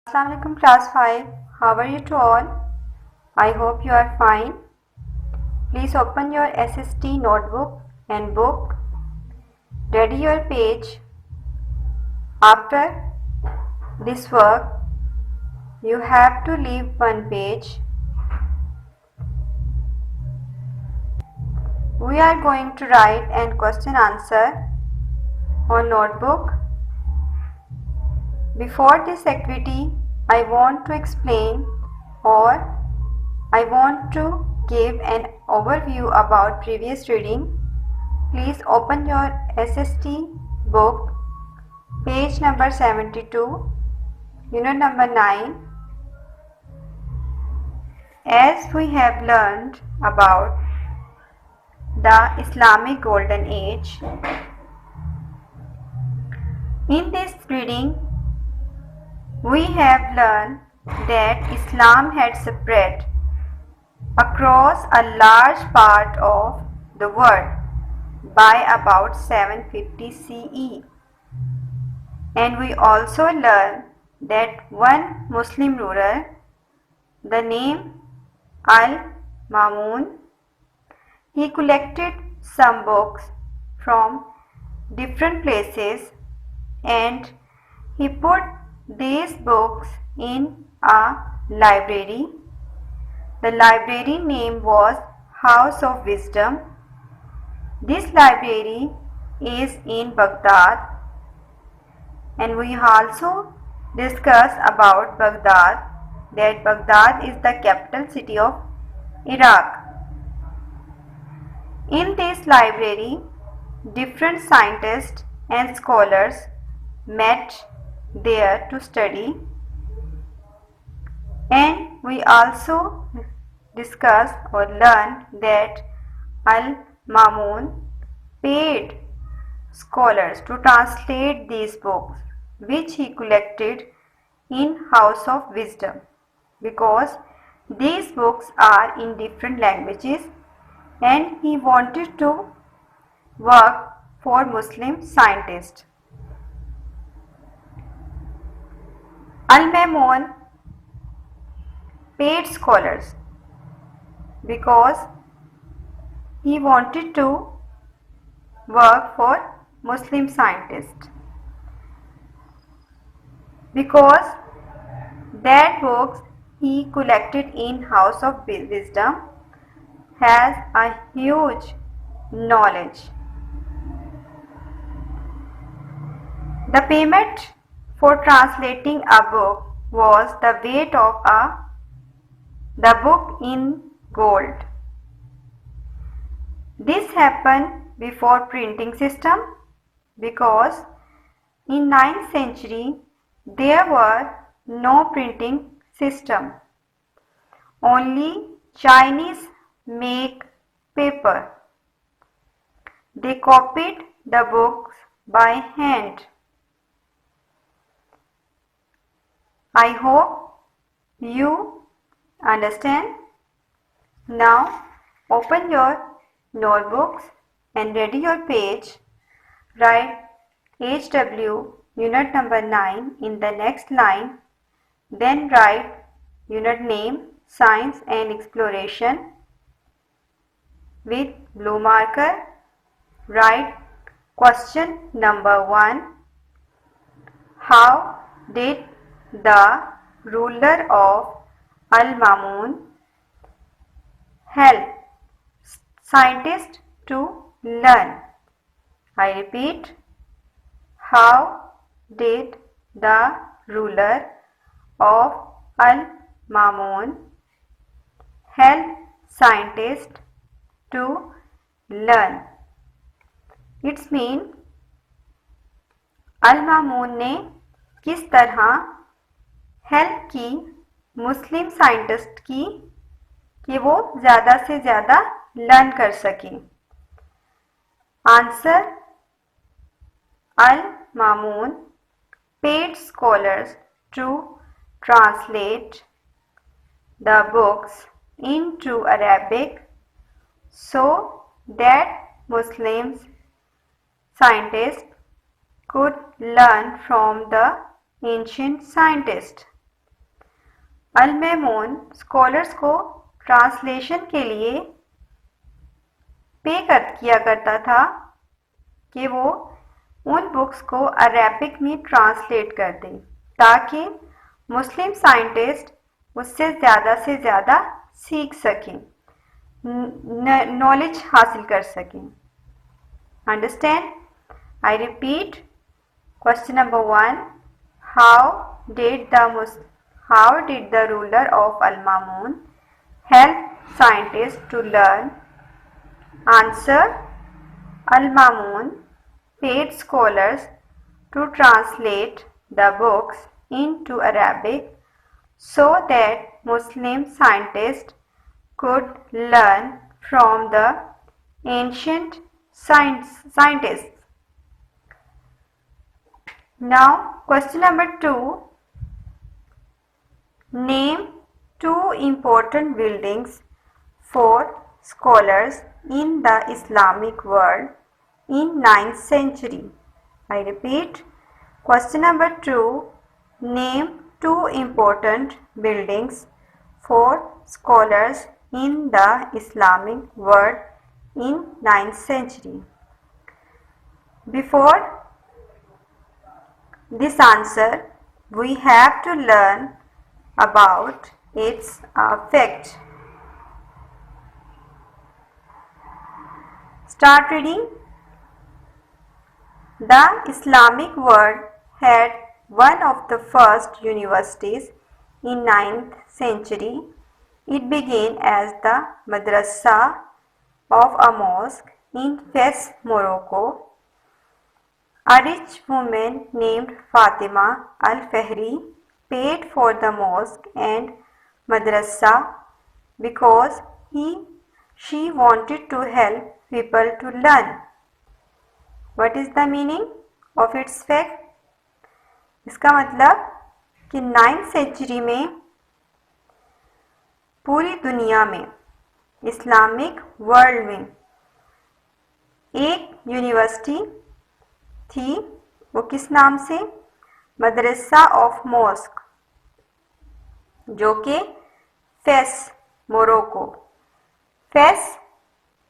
Assalamualaikum class 5. How are you to all? I hope you are fine. Please open your SST notebook and book. Ready your page. After this work, you have to leave one page. We are going to write and question answer on notebook. Before this activity, I want to explain or I want to give an overview about previous reading. Please open your SST book, page number 72, unit number 9. As we have learned about the Islamic Golden Age, in this reading, we have learned that Islam had spread across a large part of the world by about 750 CE. And we also learned that one Muslim ruler, the name Al-Ma'mun, he collected some books from different places and he put these books in a library. The library name was House of Wisdom. This library is in Baghdad, and we also discuss about Baghdad, that Baghdad is the capital city of Iraq. In this library, different scientists and scholars met there to study, and we also discuss or learn that Al-Ma'mun paid scholars to translate these books which he collected in House of Wisdom, because these books are in different languages and he wanted to work for Muslim scientists. Al-Ma'mun paid scholars because he wanted to work for Muslim scientists, because that books he collected in House of Wisdom has a huge knowledge. The payment for translating a book was the weight of the book in gold. This happened before printing system, because in 9th century there were no printing system. Only Chinese make paper. They copied the books by hand. I hope you understand. Now open your notebooks and ready your page. Write HW unit number 9 in the next line. Then write unit name Science and Exploration with blue marker. Write question number 1. How did the ruler of Al-Ma'mun help scientists to learn? I repeat, how did the ruler of Al-Ma'mun help scientists to learn? It's mean Al-Ma'mun ने किस तरह help की मुस्लिम scientist की कि वो ज़्यादा से ज़्यादा लर्न कर सके. Answer, Al-Ma'mun paid scholars to translate the books into Arabic so that Muslims scientists could learn from the ancient scientists. Al Mamun scholars को ट्रांसलेशन के लिए किया करता था कि वो उन बुक्स को अरेबिक में ट्रांसलेट कर दें ताकि मुस्लिम साइंटिस्ट उससे ज़्यादा सीख सकें, नॉलेज हासिल कर सकें। Understand? I repeat, question number 1, how did the ruler of Al Mamun help scientist to learn? Answer, Al-Mamun paid scholars to translate the books into Arabic so that Muslim scientists could learn from the ancient scientists. Now, question number 2. Name 2 important buildings for scholars in the Islamic world in 9th century. I repeat, question number 2, name 2 important buildings for scholars in the Islamic world in 9th century. Before this answer, we have to learn about its effect. Start reading. The Islamic world had one of the first universities in 9th century. It began as the madrasa of a mosque in Fez, Morocco. A rich woman named Fatima al-Fahri paid for the mosque and madrasa because she wanted to help people to learn. What is the meaning of its fact? इसका मतलब कि 9th century में पूरी दुनिया में, Islamic world में एक university थी। वो किस नाम से? मदरसा ऑफ मॉस्क, जो कि face, Morocco. Face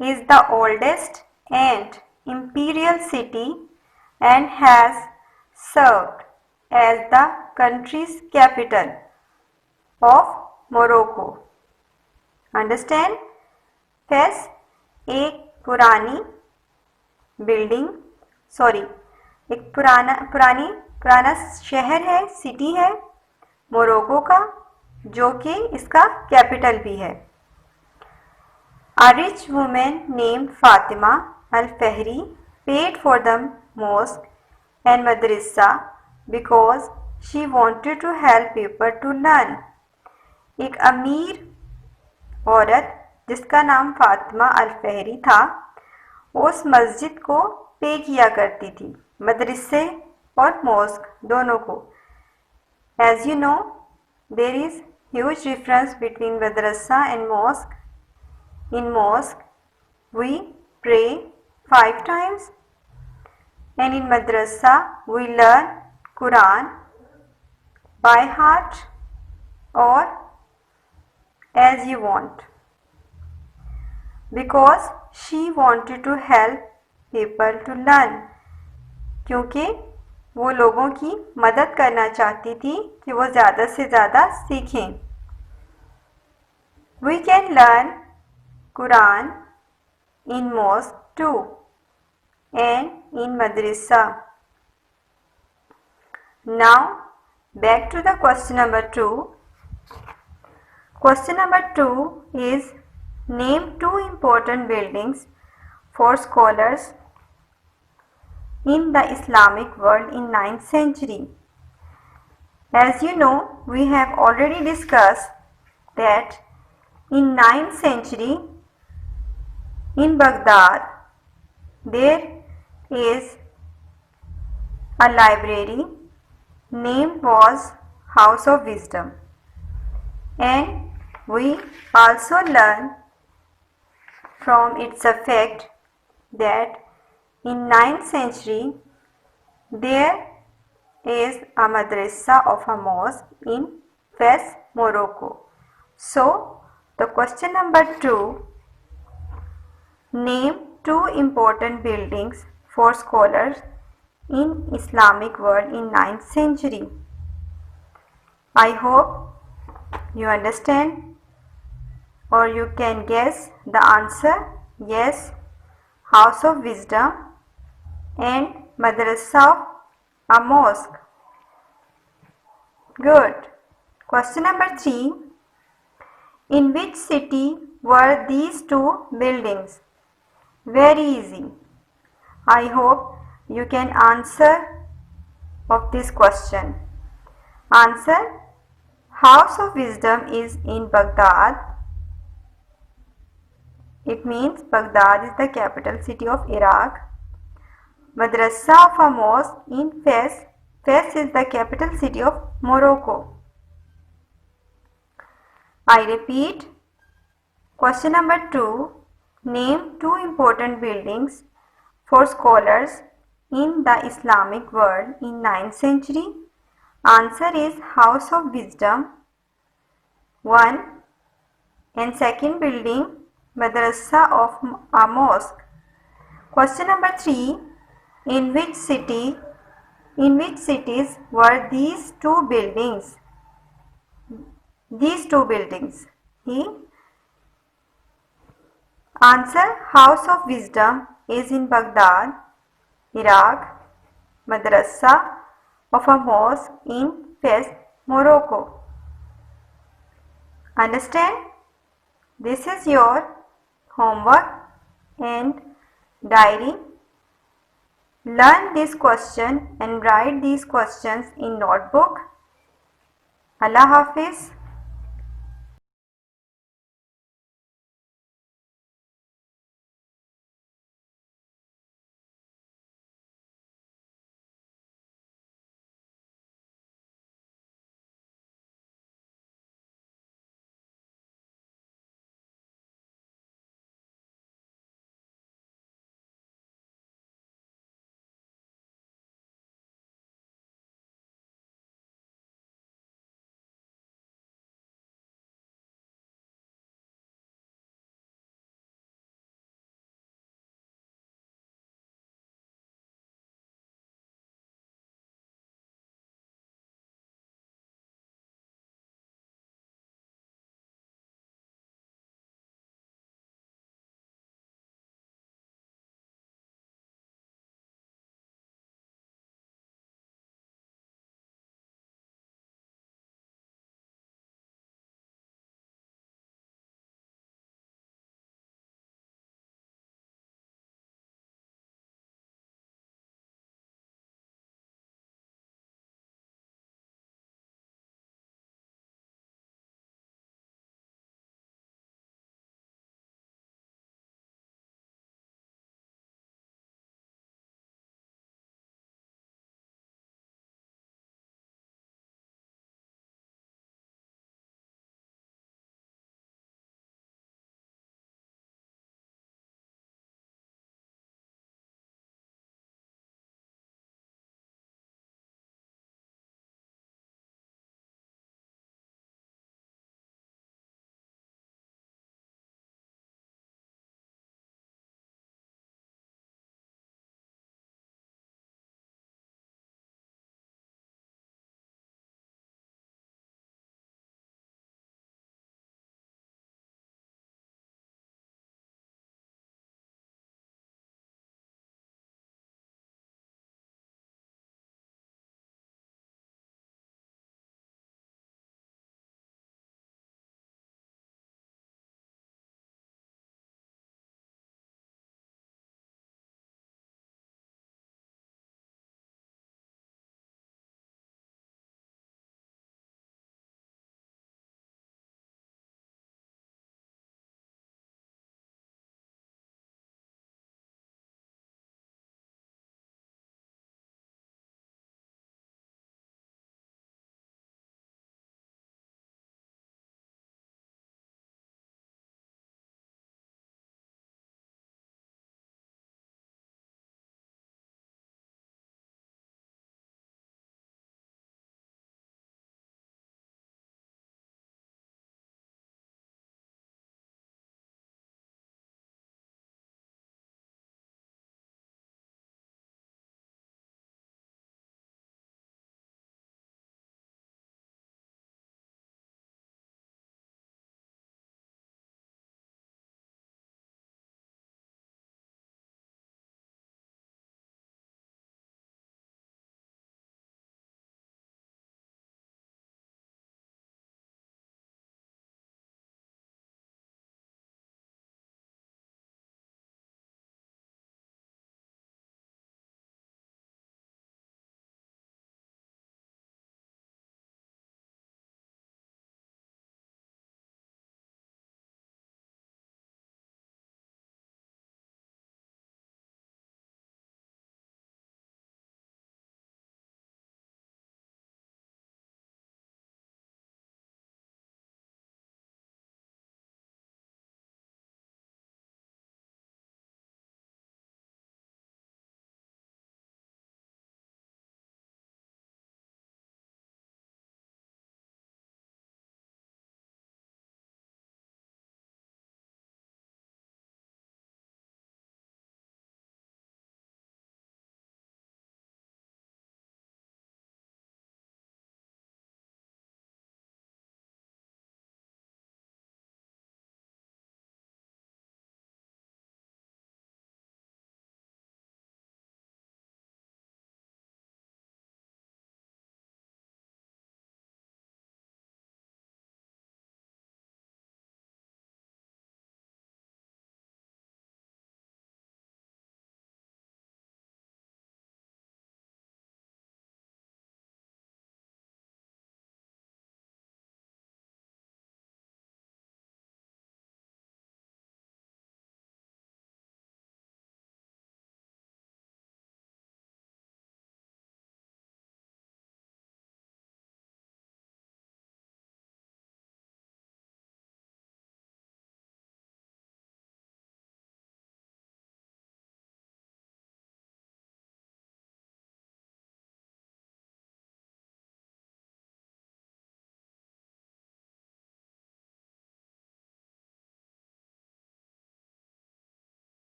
is the oldest and imperial city and has served as the country's capital of Morocco. Understand? Fez एक पुराना शहर है, सिटी है मोरक्को का, जो कि इसका कैपिटल भी है। A rich woman named Fatima al-Fahri paid for the mosque and madrasa because she wanted to help people to learn. एक अमीर औरत जिसका नाम फातिमा अल-फहरी था, उस मस्जिद को पे किया करती थी, मदरसे और मॉस्क दोनों को। As you know, there is huge difference between madrasa and mosque. In mosque, we pray 5 times, and in madrasa, we learn Quran by heart or as you want. Because she wanted to help people to learn, क्योंकि वो लोगों की मदद करना चाहती थी कि वो ज़्यादा से ज़्यादा सीखें। We can learn Quran in mosque too and in madrasa. Now back to the question number 2. Question number 2 is name 2 important buildings for scholars in the Islamic world in 9th century. As you know, we have already discussed that in 9th century in Baghdad, there is a library, name was House of Wisdom, and we also learn from its effect that in 9th century there is a madrasa of a mosque in Fez, Morocco. So, the question number 2. Name 2 important buildings for scholars in Islamic world in 9th century. I hope you understand or you can guess the answer. Yes, House of Wisdom and Madrasa of a mosque. Good. Question number 3. In which city were these 2 buildings? Very easy. I hope you can answer of this question. Answer: House of Wisdom is in Baghdad. It means Baghdad is the capital city of Iraq. Madrasa of a mosque in Fez. Fez is the capital city of Morocco. I repeat. Question number 2. Name 2 important buildings for scholars in the Islamic world in 9th century. Answer is House of Wisdom 1 and second building Madrasa of a mosque. Question number 3. In which cities were these 2 buildings? These 2 buildings. Answer: House of Wisdom is in Baghdad, Iraq. Madrasa of a mosque in Fez, Morocco. Understand? This is your homework and diary. Learn this question and write these questions in notebook. Allah Hafiz.